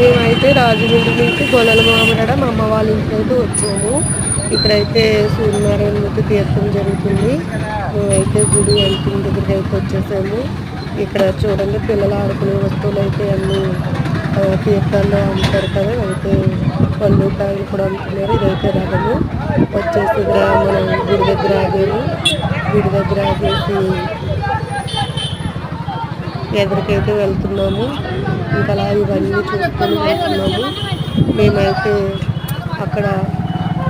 మేమైతే రాజమండ్రి నుంచి గొల్లల మామిడాడ మా అమ్మ వాళ్ళ ఇంటికైతే వచ్చాము. ఇక్కడైతే సూర్యనారాయణమూర్తి తీర్థం జరుగుతుంది. మేమైతే గుడి ఎంట్రింగ్ దగ్గరికి అయితే వచ్చేసాము. ఇక్కడ చూడండి పిల్లలు ఆడుకునే వస్తువులు అయితే అన్నీ తీర్థాల్లో అమ్ముతారు కదా, అయితే పళ్ళు కాయలు కూడా అమ్ముతున్నారు. ఇదైతే రథము వచ్చేసి ఇక్కడ మనం గుడి దగ్గర ఆగాము. గుడి దగ్గర ఆగేసి ఎదురికైతే వెళ్తున్నాము. ఇంకా అలా ఇవన్నీ చూసుకొని వెళ్తున్నాము. మేమైతే అక్కడ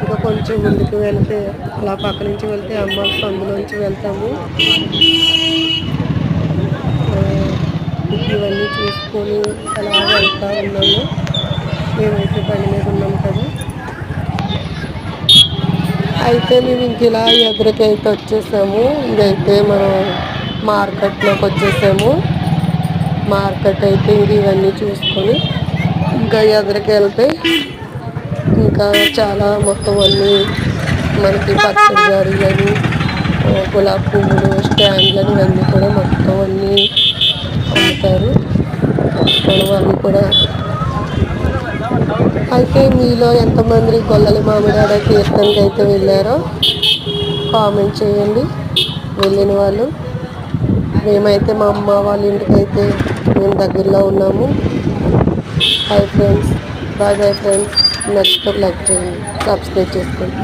ఇంకా కొంచెం ముందుకు వెళ్తే అలా పక్క నుంచి వెళ్తే అమ్మ సందులోంచి వెళ్తాము. ఇవన్నీ చూసుకొని అలా వెళ్తూ ఉన్నాము. మేమైతే బండి మీద ఉన్నాము కదా. అయితే మేము ఇంక ఇలా ఎదురుకైతే వచ్చేసాము. ఇదైతే మనం మార్కెట్లోకి వచ్చేసాము. మార్కెట్ అయితే ఇంక ఇవన్నీ చూసుకొని ఇంకా ఎదురుకి వెళ్తే ఇంకా చాలా మొత్తం అన్నీ మనకి పచ్చడి జాడీలని గులాబీ పువ్వులు స్టాండ్లని ఇవన్నీ కూడా మొత్తం అన్నీ అమ్ముతారు. మనం అవి కూడా అయితే మీలో ఎంతమంది గొల్లల మామిడాడ తీర్థానికి అయితే వెళ్ళారో కామెంట్ చేయండి వెళ్ళిన వాళ్ళు. మేమైతే మా అమ్మ వాళ్ళ ఇంటికైతే మేము దగ్గరలో ఉన్నాము. Hi friends, bye bye friends. Next like చేయండి, సబ్స్క్రైబ్ చేసుకోండి.